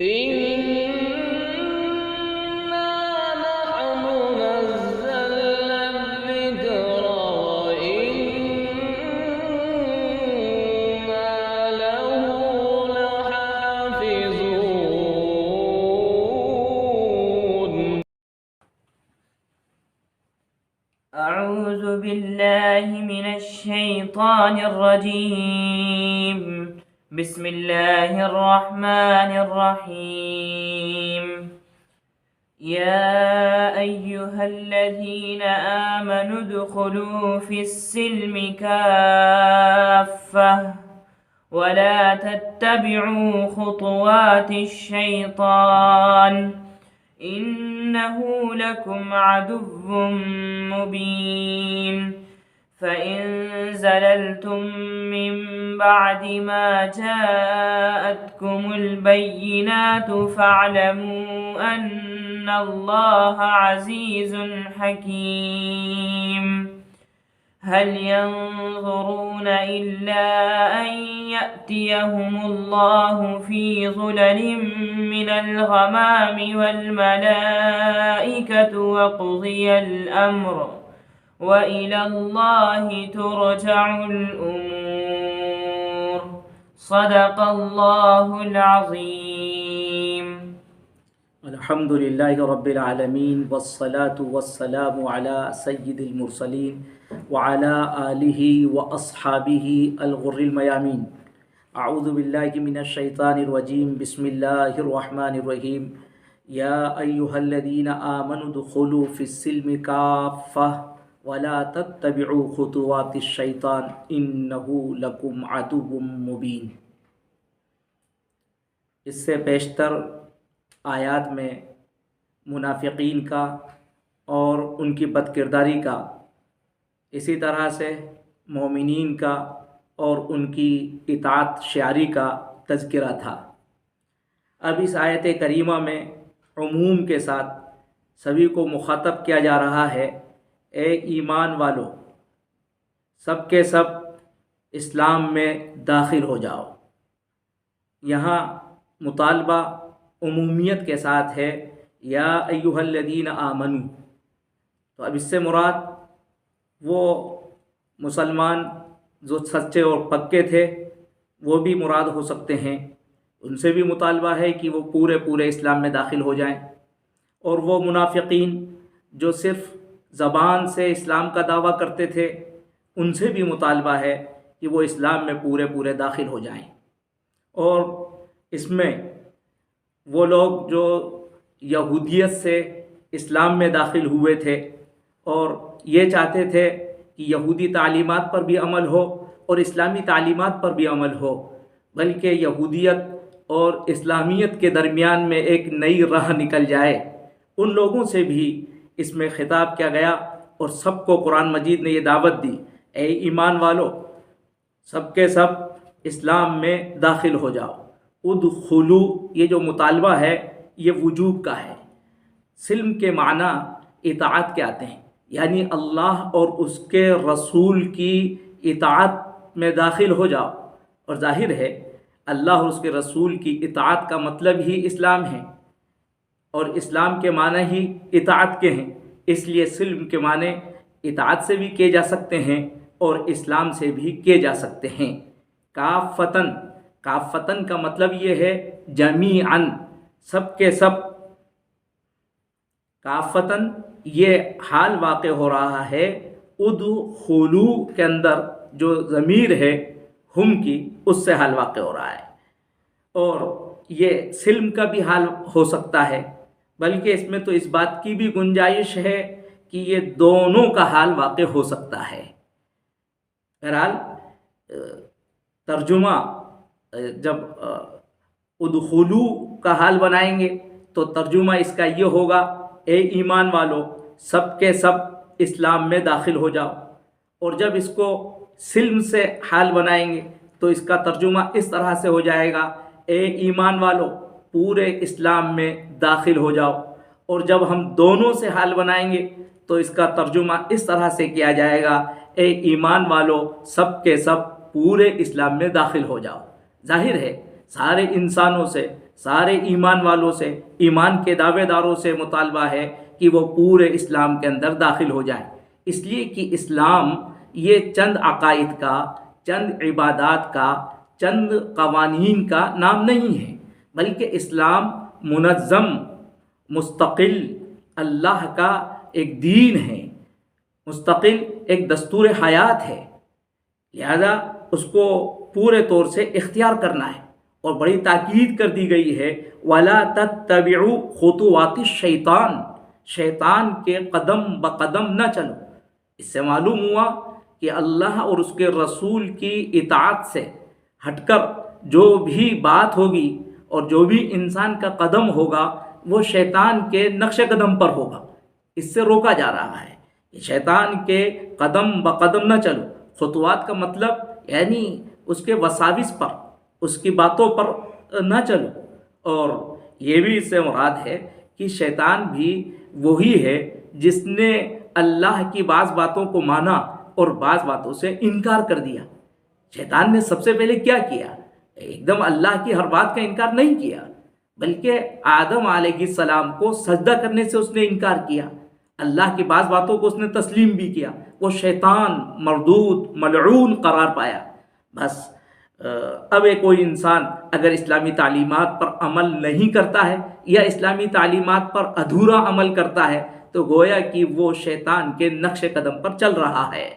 إنا نحن نزلنا الذكر وإنا له لحافظون. أعوذ بالله من الشيطان الرجيم. بسم الله الرحمن الرحيم. يا أيها الذين آمنوا ادخلوا في السلم كافة ولا تتبعوا خطوات الشيطان إنه لكم عدو مبين. فإن زللتم من بعد ما جاءتكم البينات فاعلموا أن الله عزيز حكيم. هل ينظرون إلا أن يأتيهم الله في ظلل من الغمام والملائكة وقضي الأمر وإلى الله ترجع الأمور. صدق الله العظيم. الحمد لله رب العالمين والصلاة والسلام على سيد المرسلين وعلى آله وأصحابه الغر الميامين. أعوذ بالله من الشيطان الرجيم. بسم الله الرحمن الرحيم. يا أيها الذين آمنوا ادخلوا في السلم كافة ولا تتبعوا خطوات الشيطان إنه لكم عدو مبين. اس سے بیشتر آیات میں منافقین کا اور ان کی بدکرداری کا، اسی طرح سے مومنین کا اور ان کی اطاعت شعاری کا تذکرہ تھا۔ اب اس آیت کریمہ میں عموم کے ساتھ سبھی کو مخاطب کیا جا رہا ہے، اے ایمان والو، سب کے سب اسلام میں داخل ہو جاؤ۔ یہاں مطالبہ عمومیت کے ساتھ ہے، یا ایھا الذین آمنو۔ تو اب اس سے مراد وہ مسلمان جو سچے اور پکے تھے وہ بھی مراد ہو سکتے ہیں، ان سے بھی مطالبہ ہے کہ وہ پورے اسلام میں داخل ہو جائیں، اور وہ منافقین جو صرف زبان سے اسلام کا دعویٰ کرتے تھے ان سے بھی مطالبہ ہے کہ وہ اسلام میں پورے داخل ہو جائیں۔ اور اس میں وہ لوگ جو یہودیت سے اسلام میں داخل ہوئے تھے اور یہ چاہتے تھے کہ یہودی تعلیمات پر بھی عمل ہو اور اسلامی تعلیمات پر بھی عمل ہو، بلکہ یہودیت اور اسلامیت کے درمیان میں ایک نئی راہ نکل جائے، ان لوگوں سے بھی اس میں خطاب کیا گیا، اور سب کو قرآن مجید نے یہ دعوت دی، اے ایمان والو، سب کے سب اسلام میں داخل ہو جاؤ۔ ادخلو، یہ جو مطالبہ ہے یہ وجوب کا ہے۔ سلم کے معنی اطاعت کے آتے ہیں، یعنی اللہ اور اس کے رسول کی اطاعت میں داخل ہو جاؤ۔ اور ظاہر ہے اللہ اور اس کے رسول کی اطاعت کا مطلب ہی اسلام ہے، اور اسلام کے معنی ہی اطاعت کے ہیں، اس لیے سلم کے معنی اطاعت سے بھی کیے جا سکتے ہیں اور اسلام سے بھی کیے جا سکتے ہیں۔ کافتن کا مطلب یہ ہے جمیعاً، سب کے سب۔ کافتن یہ حال واقع ہو رہا ہے ادخلو کے اندر جو ضمیر ہے ہم کی، اس سے حال واقع ہو رہا ہے، اور یہ سلم کا بھی حال ہو سکتا ہے، بلکہ اس میں تو اس بات کی بھی گنجائش ہے کہ یہ دونوں کا حال واقع ہو سکتا ہے۔ بہرحال ترجمہ جب ادخلو کا حال بنائیں گے تو ترجمہ اس کا یہ ہوگا، اے ایمان والو، سب کے سب اسلام میں داخل ہو جاؤ۔ اور جب اس کو سلم سے حال بنائیں گے تو اس کا ترجمہ اس طرح سے ہو جائے گا، اے ایمان والو، پورے اسلام میں داخل ہو جاؤ۔ اور جب ہم دونوں سے حال بنائیں گے تو اس کا ترجمہ اس طرح سے کیا جائے گا، اے ایمان والو، سب کے سب پورے اسلام میں داخل ہو جاؤ۔ ظاہر ہے سارے انسانوں سے، سارے ایمان والوں سے، ایمان کے دعوے داروں سے مطالبہ ہے کہ وہ پورے اسلام کے اندر داخل ہو جائیں، اس لیے کہ اسلام یہ چند عقائد کا، چند عبادات کا، چند قوانین کا نام نہیں ہے، بلکہ اسلام منظم، مستقل اللہ کا ایک دین ہے، مستقل ایک دستور حیات ہے، لہذا اس کو پورے طور سے اختیار کرنا ہے۔ اور بڑی تاکید کر دی گئی ہے وَلَا تَتَّبِعُوا خُطُوَاتِ الشَّيْطَانِ، شیطان کے قدم بقدم نہ چلو۔ اس سے معلوم ہوا کہ اللہ اور اس کے رسول کی اطاعت سے ہٹ کر جو بھی بات ہوگی اور جو بھی انسان کا قدم ہوگا وہ شیطان کے نقش قدم پر ہوگا، اس سے روکا جا رہا ہے کہ شیطان کے قدم بقدم نہ چلو۔ خطوات کا مطلب یعنی اس کے وساوس پر، اس کی باتوں پر نہ چلو، اور یہ بھی اس سے مراد ہے کہ شیطان بھی وہی ہے جس نے اللہ کی بعض باتوں کو مانا اور بعض باتوں سے انکار کر دیا۔ شیطان نے سب سے پہلے کیا کیا؟ ایک دم اللہ کی ہر بات کا انکار نہیں کیا، بلکہ آدم علیہ السلام کو سجدہ کرنے سے اس نے انکار کیا، اللہ کی بعض باتوں کو اس نے تسلیم بھی کیا، وہ شیطان مردود ملعون قرار پایا۔ بس اب کوئی انسان اگر اسلامی تعلیمات پر عمل نہیں کرتا ہے یا اسلامی تعلیمات پر ادھورا عمل کرتا ہے تو گویا کہ وہ شیطان کے نقش قدم پر چل رہا ہے،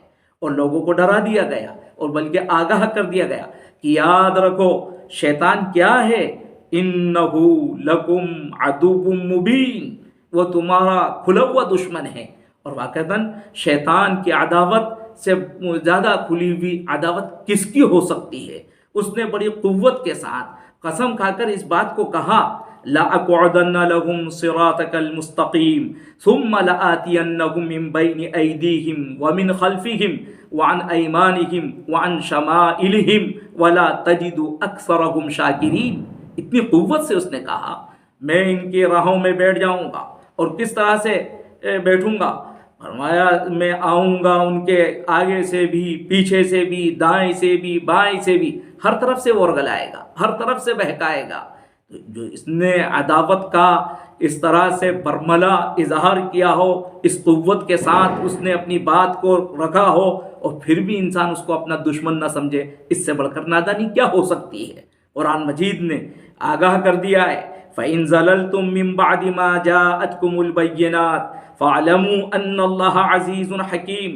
اور لوگوں کو ڈرا دیا گیا اور بلکہ آگاہ کر دیا گیا کہ یاد رکھو شیطان کیا ہے، انہو لکم عدو مبین، وہ تمہارا کھلا ہوا دشمن ہے۔ اور واقعتاً شیطان کی عداوت سے زیادہ کھلی ہوئی عداوت کس کی ہو سکتی ہے؟ اس نے بڑی قوت کے ساتھ قسم کھا کر اس بات کو کہا لَأَقْعُدَنَّ لَهُمْ صِرَاطَكَ الْمُسْتَقِيمِ ثُمَّ لَآتِيَنَّهُمْ مِنْ بَيْنِ أَيْدِيهِمْ وَمِنْ خَلْفِهِمْ وَعَنْ أَيْمَانِهِمْ وَعَنْ شَمَائِلِهِمْ وَلَا تَجِدُ أَكْثَرَهُمْ شَاكِرِينَ۔ اتنی قوت سے اس نے کہا میں ان کی راہوں میں بیٹھ جاؤں گا، اور کس طرح سے بیٹھوں گا؟ فرمایا میں آؤں گا ان کے آگے سے بھی، پیچھے سے بھی، دائیں سے بھی، بائیں سے بھی، ہر طرف سے وہ ورگلائے گا، ہر طرف سے بہکائے گا۔ جو اس نے عداوت کا اس طرح سے برملا اظہار کیا ہو، اس قوت کے ساتھ اس نے اپنی بات کو رکھا ہو، اور پھر بھی انسان اس کو اپنا دشمن نہ سمجھے، اس سے بڑھ کر نادانی کیا ہو سکتی ہے؟ قرآن مجید نے آگاہ کر دیا ہے فَإِن زَلَلْتُم مِّن بَعْدِ مَا جَاءَتْكُمُ الْبَيِّنَاتُ فَاعْلَمُوا أَنَّ اللَّهَ عَزِيزٌ حَكِيمٌ۔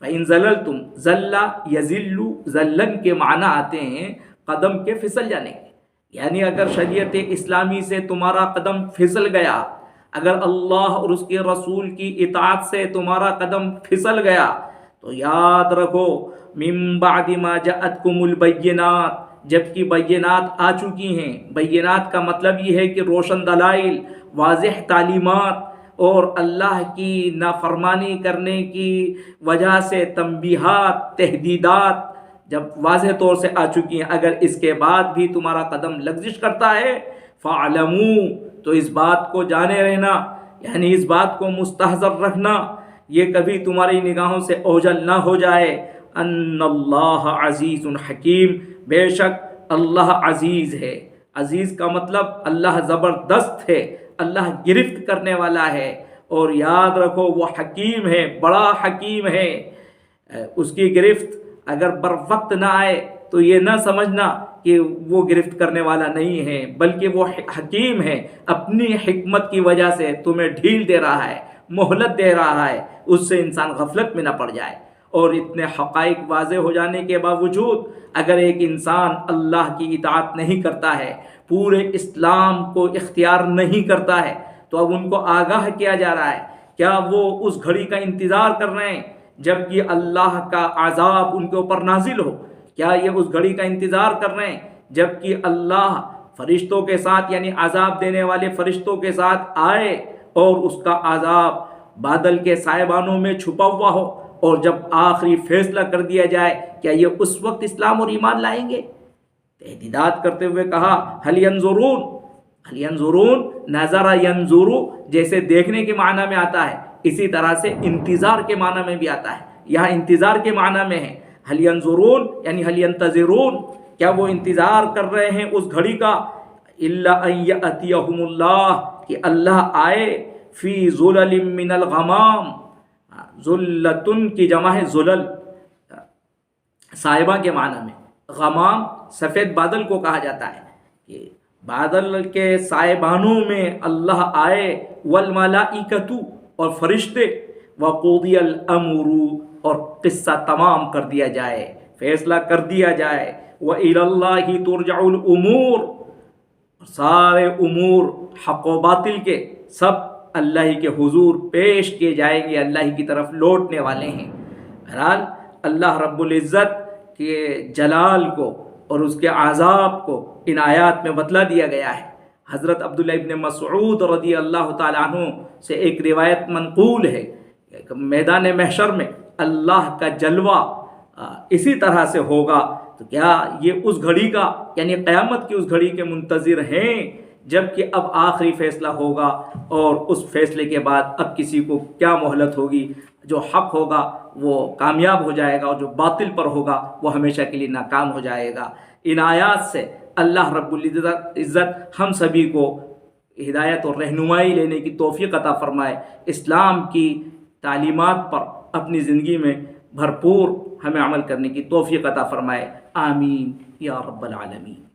فَإِن زَلَلْتُم، زَلَّ یزل، زلن کے معنی آتے ہیں قدم کے پھسل جانے کے، یعنی اگر شریعت اسلامی سے تمہارا قدم پھسل گیا، اگر اللہ اور اس کے رسول کی اطاعت سے تمہارا قدم پھسل گیا تو یاد رکھو من بعد ما جاءتکم البینات، جبکہ بینات آ چکی ہیں۔ بینات کا مطلب یہ ہے کہ روشن دلائل، واضح تعلیمات، اور اللہ کی نافرمانی کرنے کی وجہ سے تنبیہات، تہدیدات جب واضح طور سے آ چکی ہیں، اگر اس کے بعد بھی تمہارا قدم لغزش کرتا ہے فَاعْلَمُوا، تو اس بات کو جانے رہنا، یعنی اس بات کو مستحضر رکھنا، یہ کبھی تمہاری نگاہوں سے اوجھل نہ ہو جائے، ان اللہ عزیز حکیم، بے شک اللہ عزیز ہے۔ عزیز کا مطلب اللہ زبردست ہے، اللہ گرفت کرنے والا ہے، اور یاد رکھو وہ حکیم ہے، بڑا حکیم ہے۔ اس کی گرفت اگر بر وقت نہ آئے تو یہ نہ سمجھنا کہ وہ گرفت کرنے والا نہیں ہے، بلکہ وہ حکیم ہے، اپنی حکمت کی وجہ سے تمہیں ڈھیل دے رہا ہے، مہلت دے رہا ہے، اس سے انسان غفلت میں نہ پڑ جائے۔ اور اتنے حقائق واضح ہو جانے کے باوجود اگر ایک انسان اللہ کی اطاعت نہیں کرتا ہے، پورے اسلام کو اختیار نہیں کرتا ہے، تو اب ان کو آگاہ کیا جا رہا ہے، کیا وہ اس گھڑی کا انتظار کر رہے ہیں جب کہ اللہ کا عذاب ان کے اوپر نازل ہو؟ کیا یہ اس گھڑی کا انتظار کر رہے ہیں جب کہ اللہ فرشتوں کے ساتھ، یعنی عذاب دینے والے فرشتوں کے ساتھ آئے اور اس کا عذاب بادل کے سائبانوں میں چھپا ہوا ہو، اور جب آخری فیصلہ کر دیا جائے، کیا یہ اس وقت اسلام اور ایمان لائیں گے؟ تہدیدات کرتے ہوئے کہا هل ينظرون، نظر ینظر جیسے دیکھنے کے معنی میں آتا ہے، اسی طرح سے انتظار کے معنی میں بھی آتا ہے، یہاں انتظار کے معنی میں ہے۔ هل ينظرون یعنی هل ينتظرون، کیا وہ انتظار کر رہے ہیں اس گھڑی کا؟ الا ان یأتیہم اللہ، کہ اللہ آئے فی ظلل من الغمام، ذلتن کی جمع ہے ظلل، صاحبہ کے معنی میں، غمام سفید بادل کو کہا جاتا ہے، کہ بادل کے صاحبانوں میں اللہ آئے، والملائکۃ اور فرشتے، وقضی الامر اور قصہ تمام کر دیا جائے، فیصلہ کر دیا جائے، وإلی اللہ ترجع الامور، سارے امور حق و باطل کے سب اللہ ہی کے حضور پیش کیے جائیں گے، اللہ ہی کی طرف لوٹنے والے ہیں۔ بہرحال اللہ رب العزت کے جلال کو اور اس کے عذاب کو ان آیات میں بتلا دیا گیا ہے۔ حضرت عبداللہ ابن مسعود رضی اللہ تعالیٰ عنہ سے ایک روایت منقول ہے کہ میدان محشر میں اللہ کا جلوہ اسی طرح سے ہوگا، تو کیا یہ اس گھڑی کا یعنی قیامت کی اس گھڑی کے منتظر ہیں جب کہ اب آخری فیصلہ ہوگا، اور اس فیصلے کے بعد اب کسی کو کیا مہلت ہوگی؟ جو حق ہوگا وہ کامیاب ہو جائے گا، اور جو باطل پر ہوگا وہ ہمیشہ کے لیے ناکام ہو جائے گا۔ ان آیات سے اللہ رب العزت ہم سبھی کو ہدایت اور رہنمائی لینے کی توفیق عطا فرمائے، اسلام کی تعلیمات پر اپنی زندگی میں بھرپور ہمیں عمل کرنے کی توفیق عطا فرمائے، آمین یا رب العالمین۔